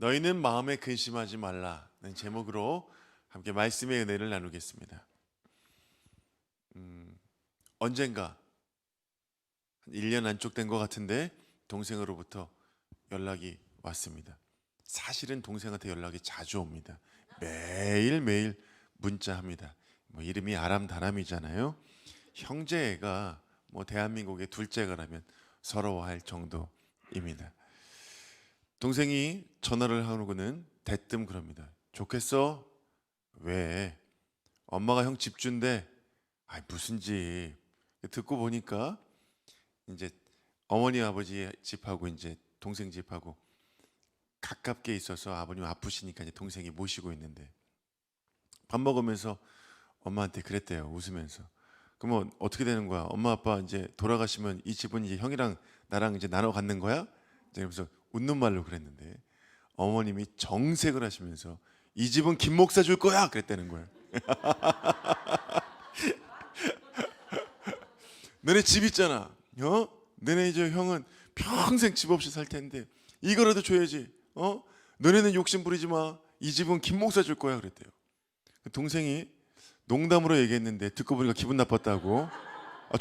너희는 마음에 근심하지 말라는 제목으로 함께 말씀의 은혜를 나누겠습니다. 언젠가 한 1년 안쪽 된 것 같은데 동생으로부터 연락이 왔습니다. 사실은 동생한테 연락이 자주 옵니다. 매일매일 문자합니다. 이름이 아람다람이잖아요. 형제가 대한민국의 둘째가라면 서러워할 정도입니다. 동생이 전화를 하고는 대뜸 그럽니다. 좋겠어? 왜? 엄마가 형 집 준대. 무슨 집? 듣고 보니까 이제 어머니 아버지 집하고 이제 동생 집하고 가깝게 있어서 아버님 아프시니까 이제 동생이 모시고 있는데 밥 먹으면서 엄마한테 그랬대요. 웃으면서. 그러면 어떻게 되는 거야? 엄마 아빠 이제 돌아가시면 이 집은 이제 형이랑 나랑 이제 나눠 갖는 거야? 그러면서 웃는 말로 그랬는데 어머님이 정색을 하시면서 이 집은 김 목사 줄 거야 그랬다는 거예요. 너네 집 있잖아. 너네 이제 형은 평생 집 없이 살 텐데 이거라도 줘야지. 너네는 욕심 부리지 마. 이 집은 김 목사 줄 거야 그랬대요. 동생이 농담으로 얘기했는데 듣고 보니까 기분 나빴다고.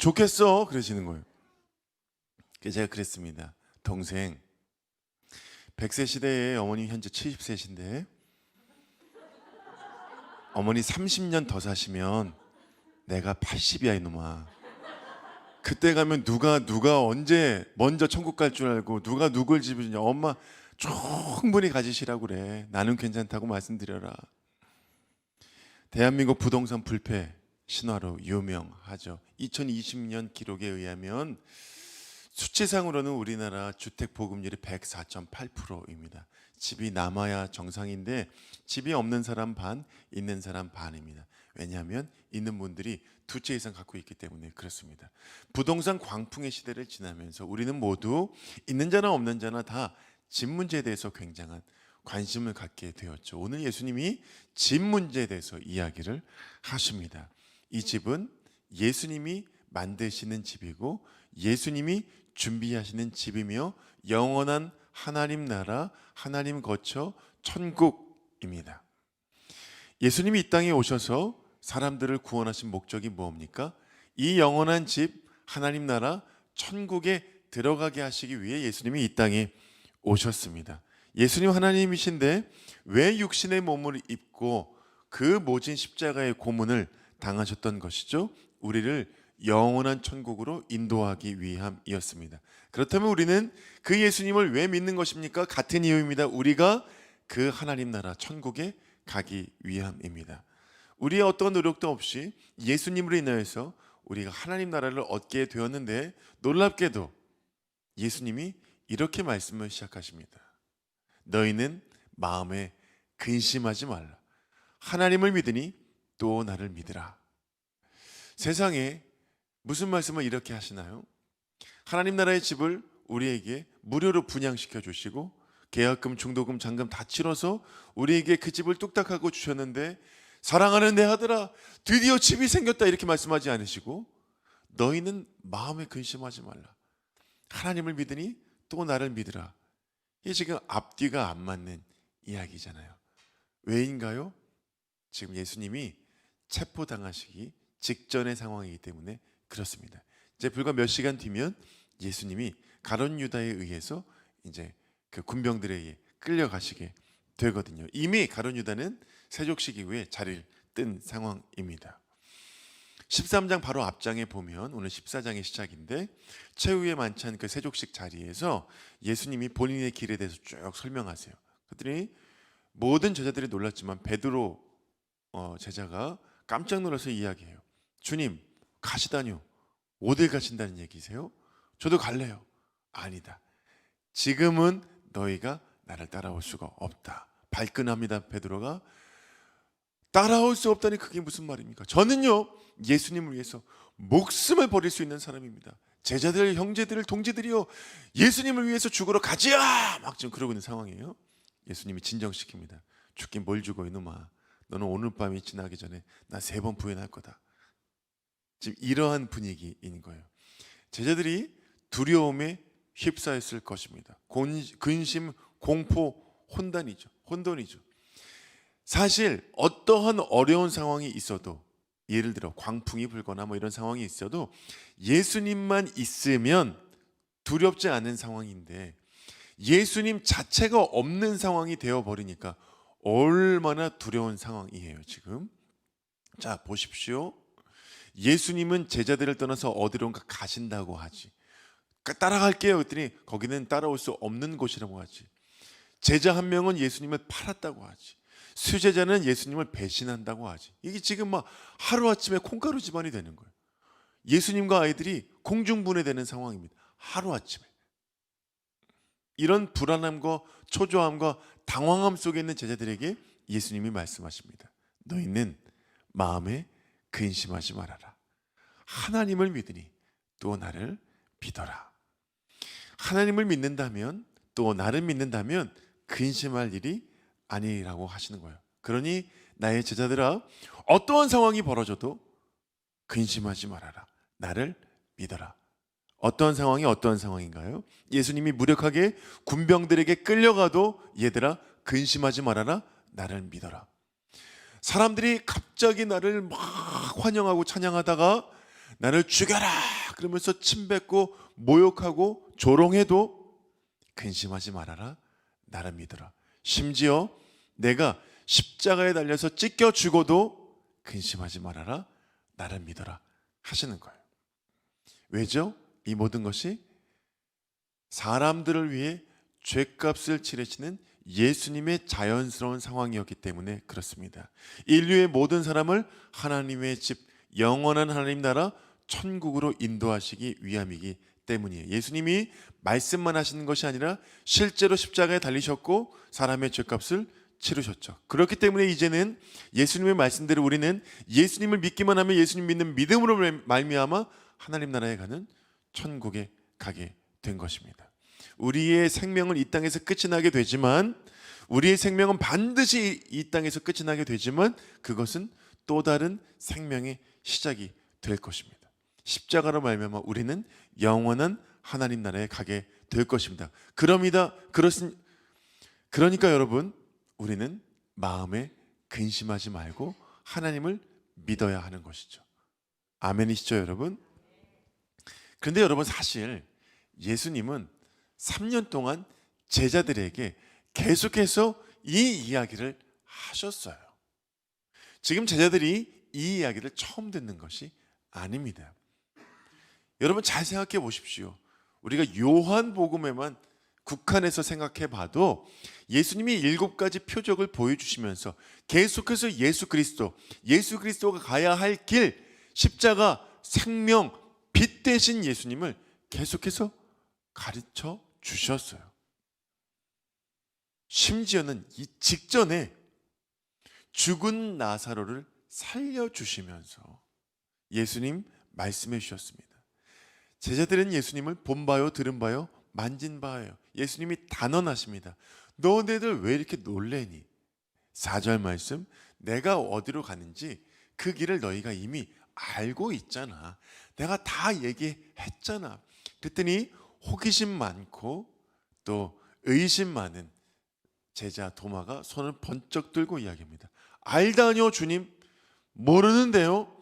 좋겠어 그러시는 거예요. 그래서 제가 그랬습니다. 동생, 100세 시대에 어머니 현재 70세신데 어머니 30년 더 사시면 내가 80이야 이놈아. 그때 가면 누가 언제 먼저 천국 갈 줄 알고 누가 누굴 집을 주냐. 엄마 충분히 가지시라고 그래. 나는 괜찮다고 말씀드려라. 대한민국 부동산 불패 신화로 유명하죠. 2020년 기록에 의하면 수치상으로는 우리나라 주택 보급률이 104.8%입니다. 집이 남아야 정상인데 집이 없는 사람 반, 있는 사람 반입니다. 왜냐하면 있는 분들이 두 채 이상 갖고 있기 때문에 그렇습니다. 부동산 광풍의 시대를 지나면서 우리는 모두 있는 자나 없는 자나 다 집 문제에 대해서 굉장한 관심을 갖게 되었죠. 오늘 예수님이 집 문제에 대해서 이야기를 하십니다. 이 집은 예수님이 만드시는 집이고 예수님이 준비하시는 집이며 영원한 하나님 나라, 하나님 거처 천국입니다. 예수님이 이 땅에 오셔서 사람들을 구원하신 목적이 뭡니까? 이 영원한 집, 하나님 나라, 천국에 들어가게 하시기 위해 예수님이 이 땅에 오셨습니다. 예수님 하나님이신데 왜 육신의 몸을 입고 그 모진 십자가의 고문을 당하셨던 것이죠? 우리를 영원한 천국으로 인도하기 위함이었습니다. 그렇다면 우리는 그 예수님을 왜 믿는 것입니까? 같은 이유입니다. 우리가 그 하나님 나라 천국에 가기 위함입니다. 우리의 어떤 노력도 없이 예수님으로 인하여서 우리가 하나님 나라를 얻게 되었는데 놀랍게도 예수님이 이렇게 말씀을 시작하십니다. 너희는 마음에 근심하지 말라. 하나님을 믿으니 또 나를 믿으라. 세상에 무슨 말씀을 이렇게 하시나요? 하나님 나라의 집을 우리에게 무료로 분양시켜 주시고 계약금, 중도금, 잔금 다 치러서 우리에게 그 집을 뚝딱하고 주셨는데 사랑하는 내 아들아 드디어 집이 생겼다 이렇게 말씀하지 않으시고 너희는 마음에 근심하지 말라. 하나님을 믿으니 또 나를 믿으라. 이게 지금 앞뒤가 안 맞는 이야기잖아요. 왜인가요? 지금 예수님이 체포당하시기 직전의 상황이기 때문에 그렇습니다. 이제 불과 몇 시간 뒤면 예수님이 가룟 유다에 의해서 이제 그 군병들에 의해 끌려가시게 되거든요. 이미 가룟 유다는 세족식 이후에 자리를 뜬 상황입니다. 13장 바로 앞장에 보면 오늘 14장의 시작인데 최후의 만찬 그 세족식 자리에서 예수님이 본인의 길에 대해서 쭉 설명하세요. 그랬더니 모든 제자들이 놀랐지만 베드로 제자가 깜짝 놀라서 이야기해요. 주님 가시다뇨? 어딜 가신다는 얘기세요? 저도 갈래요. 아니다. 지금은 너희가 나를 따라올 수가 없다. 발끈합니다. 베드로가. 따라올 수 없다니 그게 무슨 말입니까? 저는요 예수님을 위해서 목숨을 버릴 수 있는 사람입니다. 제자들, 형제들, 동지들이요 예수님을 위해서 죽으러 가지야 막 지금 그러고 있는 상황이에요. 예수님이 진정시킵니다. 죽긴 뭘 죽어 이놈아. 너는 오늘 밤이 지나기 전에 나 3번 부인할 거다. 지금 이러한 분위기인 거예요. 제자들이 두려움에 휩싸였을 것입니다. 근심, 공포, 혼돈이죠. 사실 어떠한 어려운 상황이 있어도, 예를 들어 광풍이 불거나 뭐 이런 상황이 있어도 예수님만 있으면 두렵지 않은 상황인데, 예수님 자체가 없는 상황이 되어버리니까 얼마나 두려운 상황이에요 지금. 자, 보십시오. 예수님은 제자들을 떠나서 어디론가 가신다고 하지. 따라갈게요 했더니 거기는 따라올 수 없는 곳이라고 하지. 제자 한 명은 예수님을 팔았다고 하지. 수제자는 예수님을 배신한다고 하지. 이게 지금 막 하루아침에 콩가루 집안이 되는 거예요. 예수님과 아이들이 공중분해되는 상황입니다. 하루아침에. 이런 불안함과 초조함과 당황함 속에 있는 제자들에게 예수님이 말씀하십니다. 너희는 마음에 근심하지 말아라. 하나님을 믿으니 또 나를 믿어라. 하나님을 믿는다면, 또 나를 믿는다면 근심할 일이 아니라고 하시는 거예요. 그러니 나의 제자들아, 어떠한 상황이 벌어져도 근심하지 말아라. 나를 믿어라. 어떠한 상황이 어떠한 상황인가요? 예수님이 무력하게 군병들에게 끌려가도 얘들아 근심하지 말아라. 나를 믿어라. 사람들이 갑자기 나를 막 환영하고 찬양하다가 나를 죽여라 그러면서 침뱉고 모욕하고 조롱해도 근심하지 말아라. 나를 믿어라. 심지어 내가 십자가에 달려서 찢겨 죽어도 근심하지 말아라. 나를 믿어라 하시는 거예요. 왜죠? 이 모든 것이 사람들을 위해 죗값을 치르시는 예수님의 자연스러운 상황이었기 때문에 그렇습니다. 인류의 모든 사람을 하나님의 집, 영원한 하나님 나라 천국으로 인도하시기 위함이기 때문이에요. 예수님이 말씀만 하시는 것이 아니라 실제로 십자가에 달리셨고 사람의 죗값을 치르셨죠. 그렇기 때문에 이제는 예수님의 말씀대로 우리는 예수님을 믿기만 하면, 예수님 믿는 믿음으로 말미암아 하나님 나라에 가는 천국에 가게 된 것입니다. 우리의 생명은 이 땅에서 끝이 나게 되지만, 우리의 생명은 반드시 이 땅에서 끝이 나게 되지만, 그것은 또 다른 생명의 시작이 될 것입니다. 십자가로 말미암아 우리는 영원한 하나님 나라에 가게 될 것입니다. 그러니까 여러분, 우리는 마음에 근심하지 말고 하나님을 믿어야 하는 것이죠. 아멘이시죠 여러분? 그런데 여러분, 사실 예수님은 3년 동안 제자들에게 계속해서 이 이야기를 하셨어요. 지금 제자들이 이 이야기를 처음 듣는 것이 아닙니다. 여러분 잘 생각해 보십시오. 우리가 요한복음에만 국한해서 생각해 봐도 예수님이 7가지 표적을 보여주시면서 계속해서 예수 그리스도가 가야 할 길, 십자가, 생명, 빛 대신 예수님을 계속해서 가르쳐 주셨어요. 심지어는 이 직전에 죽은 나사로를 살려주시면서 예수님 말씀해 주셨습니다. 제자들은 예수님을 본 바요 들은 바요 만진 바예요. 예수님이 단언하십니다. 너네들 왜 이렇게 놀래니? 4절 말씀, 내가 어디로 가는지 그 길을 너희가 이미 알고 있잖아. 내가 다 얘기했잖아. 그랬더니 호기심 많고 또 의심 많은 제자 도마가 손을 번쩍 들고 이야기합니다. 알다니요 주님? 모르는데요.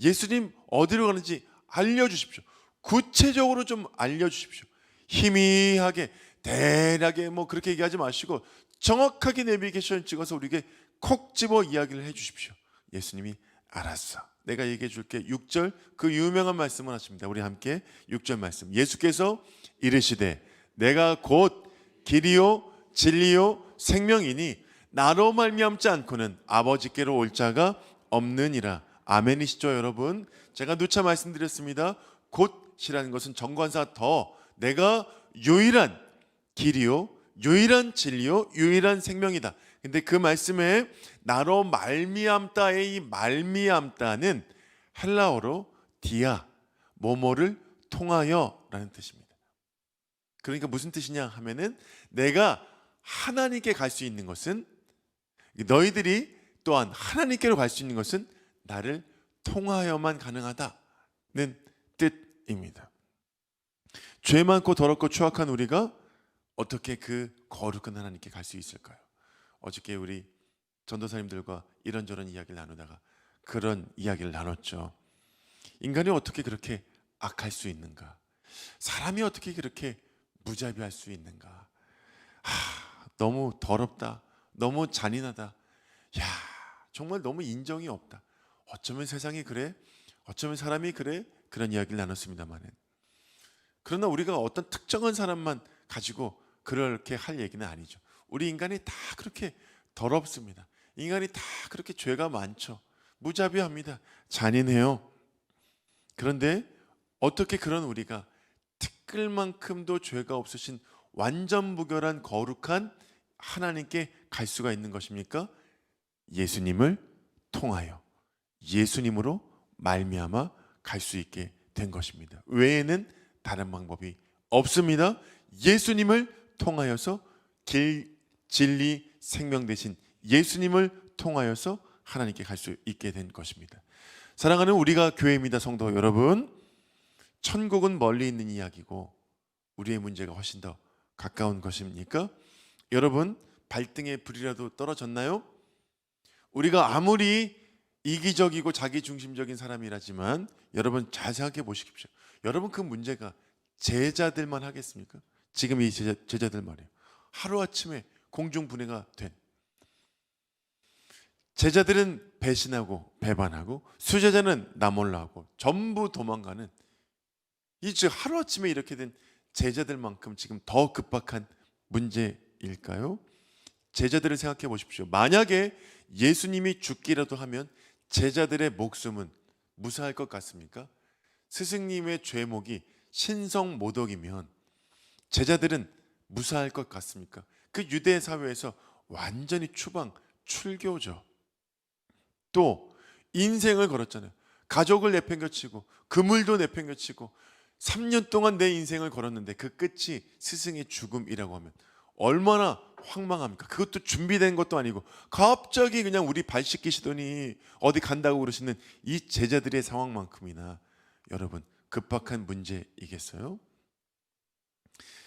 예수님 어디로 가는지 알려주십시오. 구체적으로 좀 알려주십시오. 희미하게 대략에 뭐 그렇게 얘기하지 마시고 정확하게 내비게이션 찍어서 우리에게 콕 집어 이야기를 해주십시오. 예수님이 알았어, 내가 얘기해 줄게. 6절, 그 유명한 말씀을 하십니다. 우리 함께 6절 말씀. 예수께서 이르시되 내가 곧 길이요 진리요 생명이니 나로 말미암지 않고는 아버지께로 올 자가 없느니라. 아멘이시죠 여러분? 제가 누차 말씀드렸습니다. 곧이라는 것은 정관사 더, 내가 유일한 길이요 유일한 진리요 유일한 생명이다. 근데 그 말씀에 나로 말미암다의 이 말미암다는 헬라어로 디아, 뭐뭐를 통하여 라는 뜻입니다. 그러니까 무슨 뜻이냐 하면은, 내가 하나님께 갈 수 있는 것은, 너희들이 또한 하나님께로 갈 수 있는 것은 나를 통하여만 가능하다는 뜻입니다. 죄 많고 더럽고 추악한 우리가 어떻게 그 거룩한 하나님께 갈 수 있을까요? 어저께 우리 전도사님들과 이런저런 이야기를 나누다가 그런 이야기를 나눴죠. 인간이 어떻게 그렇게 악할 수 있는가? 사람이 어떻게 그렇게 무자비할 수 있는가? 너무 더럽다. 너무 잔인하다. 야, 정말 너무 인정이 없다. 어쩌면 세상이 그래? 어쩌면 사람이 그래? 그런 이야기를 나눴습니다만은, 그러나 우리가 어떤 특정한 사람만 가지고 그렇게 할 얘기는 아니죠. 우리 인간이 다 그렇게 더럽습니다. 인간이 다 그렇게 죄가 많죠. 무자비합니다. 잔인해요. 그런데 어떻게 그런 우리가 티끌만큼도 죄가 없으신 완전 무결한 거룩한 하나님께 갈 수가 있는 것입니까? 예수님을 통하여, 예수님으로 말미암아 갈 수 있게 된 것입니다. 외에는 다른 방법이 없습니다. 예수님을 통하여서 길, 진리, 생명 되신 예수님을 통하여서 하나님께 갈 수 있게 된 것입니다. 사랑하는 우리가 교회입니다. 성도 여러분, 천국은 멀리 있는 이야기고 우리의 문제가 훨씬 더 가까운 것입니까? 여러분, 발등에 불이라도 떨어졌나요? 우리가 아무리 이기적이고 자기중심적인 사람이라지만 여러분 잘 생각해 보십시오. 여러분, 그 문제가 제자들만 하겠습니까? 지금 이 제자들 말이에요. 하루아침에 공중분해가 된 제자들은 배신하고 배반하고 수제자는 나 몰라 하고 전부 도망가는, 이 즉 하루아침에 이렇게 된 제자들만큼 지금 더 급박한 문제일까요? 제자들을 생각해 보십시오. 만약에 예수님이 죽기라도 하면 제자들의 목숨은 무사할 것 같습니까? 스승님의 죄목이 신성모독이면 제자들은 무사할 것 같습니까? 그 유대 사회에서 완전히 추방, 출교죠. 또 인생을 걸었잖아요. 가족을 내팽겨치고 그물도 내팽겨치고 3년 동안 내 인생을 걸었는데 그 끝이 스승의 죽음이라고 하면 얼마나 황망합니까? 그것도 준비된 것도 아니고 갑자기 그냥 우리 발 씻기시더니 어디 간다고 그러시는 이 제자들의 상황만큼이나 여러분 급박한 문제이겠어요?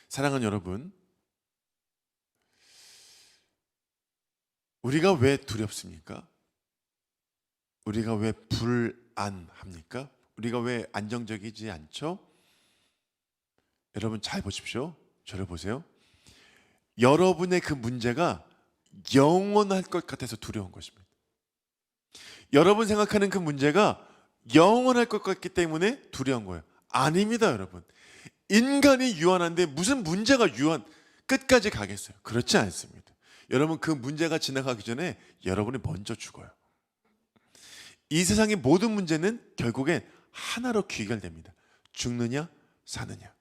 사랑하는 여러분, 우리가 왜 두렵습니까? 우리가 왜 불안합니까? 우리가 왜 안정적이지 않죠? 여러분 잘 보십시오. 저를 보세요. 여러분의 그 문제가 영원할 것 같아서 두려운 것입니다. 여러분 생각하는 그 문제가 영원할 것 같기 때문에 두려운 거예요. 아닙니다, 여러분. 인간이 유한한데 무슨 문제가 유한 끝까지 가겠어요? 그렇지 않습니다. 여러분, 그 문제가 지나가기 전에 여러분이 먼저 죽어요. 이 세상의 모든 문제는 결국엔 하나로 귀결됩니다. 죽느냐 사느냐.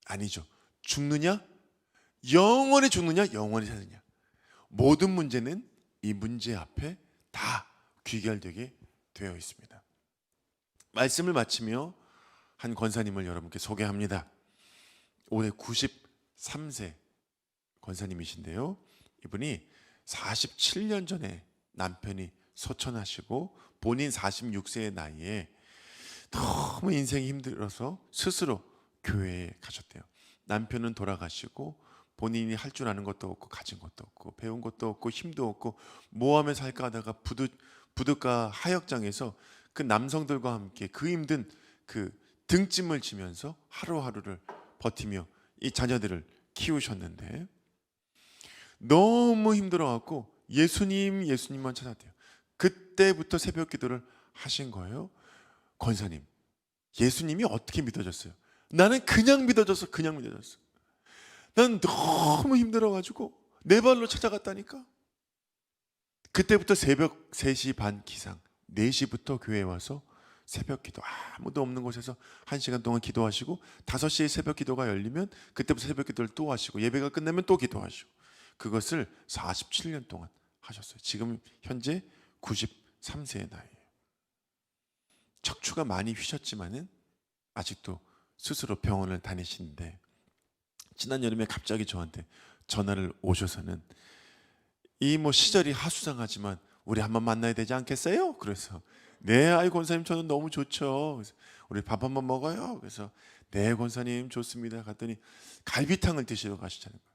아니죠. 죽느냐, 영원히 죽느냐, 영원히 사느냐. 모든 문제는 이 문제 앞에 다 귀결되게 되어 있습니다. 말씀을 마치며 한 권사님을 여러분께 소개합니다. 올해 93세 권사님이신데요. 이분이 47년 전에 남편이 소천하시고 본인 46세의 나이에 너무 인생이 힘들어서 스스로 교회에 가셨대요. 남편은 돌아가시고 본인이 할 줄 아는 것도 없고 가진 것도 없고 배운 것도 없고 힘도 없고 뭐 하며 살까 하다가 부둣가 하역장에서 그 남성들과 함께 그 힘든 그 등짐을 지면서 하루하루를 버티며 이 자녀들을 키우셨는데 너무 힘들어갖고 예수님만 찾았대요. 그때부터 새벽 기도를 하신 거예요. 권사님, 예수님이 어떻게 믿어졌어요? 나는 그냥 믿어졌어. 난 너무 힘들어가지고 내 발로 찾아갔다니까. 그때부터 새벽 3시 반 기상, 4시부터 교회에 와서 새벽 기도, 아무도 없는 곳에서 1시간 동안 기도하시고 5시에 새벽 기도가 열리면 그때부터 새벽 기도를 또 하시고 예배가 끝나면 또 기도하시고, 그것을 47년 동안 하셨어요. 지금 현재 93세의 나이에요. 척추가 많이 휘셨지만은 아직도 스스로 병원을 다니시는데 지난 여름에 갑자기 저한테 전화를 오셔서는 이 시절이 하수상하지만 우리 한번 만나야 되지 않겠어요? 그래서 네, 아이 권사님 저는 너무 좋죠. 그래서 우리 밥 한번 먹어요. 그래서 네, 권사님 좋습니다. 갔더니 갈비탕을 드시러 가시자는 거예요.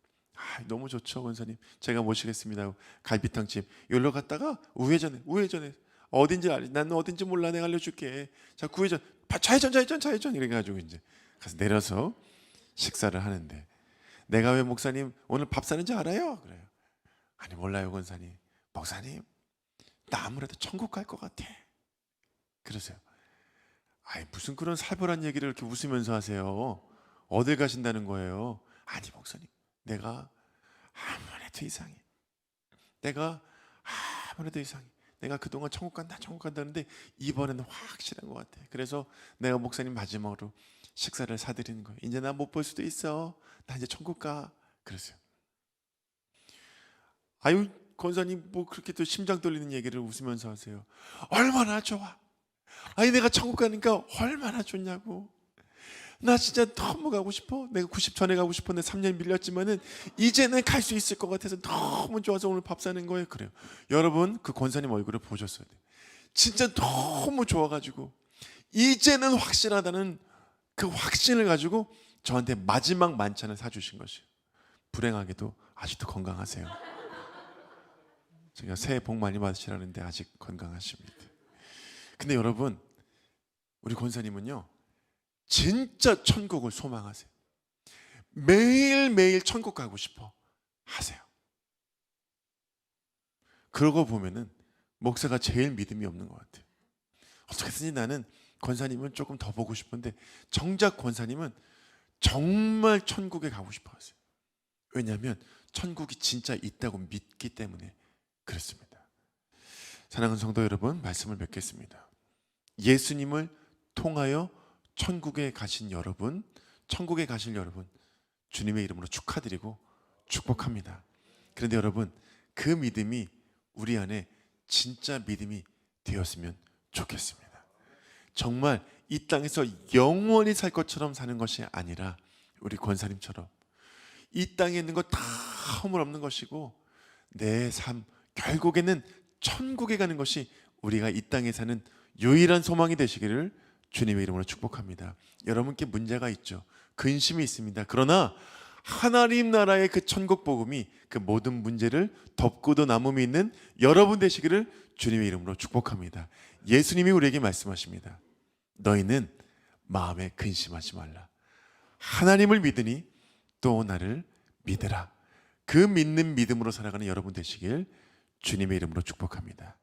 너무 좋죠, 권사님. 제가 모시겠습니다 하고 갈비탕집 여기로 갔다가 우회전에 어딘지 알지? 나는 어딘지 몰라. 내가 알려줄게. 자, 구회전, 좌회전 이래 가지고 이제 가서 내려서 식사를 하는데, 내가 왜 목사님 오늘 밥 사는지 알아요? 그래요. 아니 몰라요, 권사님. 목사님, 나 아무래도 천국 갈 것 같아. 그러세요. 무슨 그런 살벌한 얘기를 이렇게 웃으면서 하세요? 어딜 가신다는 거예요? 아니 목사님, 내가 아무래도 이상해. 내가 아무래도 이상해. 내가 그동안 천국 간다는데 이번에는 확실한 것 같아. 그래서 내가 목사님 마지막으로 식사를 사드리는 거예요. 이제 나 못 볼 수도 있어. 나 이제 천국 가. 그러세요. 권사님 뭐 그렇게 또 심장 떨리는 얘기를 웃으면서 하세요. 얼마나 좋아. 내가 천국 가니까 얼마나 좋냐고. 나 진짜 너무 가고 싶어. 내가 90 전에 가고 싶었는데 3년 밀렸지만은 이제는 갈 수 있을 것 같아서 너무 좋아서 오늘 밥 사는 거예요. 그래요. 여러분, 그 권사님 얼굴을 보셨어야 돼요. 진짜 너무 좋아가지고 이제는 확실하다는 그 확신을 가지고 저한테 마지막 만찬을 사주신 것이에요. 불행하게도 아직도 건강하세요. 제가 새해 복 많이 받으시라는데 아직 건강하십니다. 근데 여러분, 우리 권사님은요 진짜 천국을 소망하세요. 매일매일 천국 가고 싶어 하세요. 그러고 보면은 목사가 제일 믿음이 없는 것 같아요. 어떻게든지 나는 권사님은 조금 더 보고 싶은데, 정작 권사님은 정말 천국에 가고 싶어 하세요. 왜냐하면 천국이 진짜 있다고 믿기 때문에 그렇습니다. 사랑하는 성도 여러분, 말씀을 맺겠습니다. 예수님을 통하여 천국에 가신 여러분, 천국에 가실 여러분, 주님의 이름으로 축하드리고 축복합니다. 그런데 여러분, 그 믿음이 우리 안에 진짜 믿음이 되었으면 좋겠습니다. 정말 이 땅에서 영원히 살 것처럼 사는 것이 아니라 우리 권사님처럼 이 땅에 있는 거 다 허물없는 것이고, 내 삶 결국에는 천국에 가는 것이 우리가 이 땅에 사는 유일한 소망이 되시기를 주님의 이름으로 축복합니다. 여러분께 문제가 있죠. 근심이 있습니다. 그러나 하나님 나라의 그 천국 복음이 그 모든 문제를 덮고도 남음이 있는 여러분 되시기를 주님의 이름으로 축복합니다. 예수님이 우리에게 말씀하십니다. 너희는 마음에 근심하지 말라. 하나님을 믿으니 또 나를 믿으라. 그 믿는 믿음으로 살아가는 여러분 되시길 주님의 이름으로 축복합니다.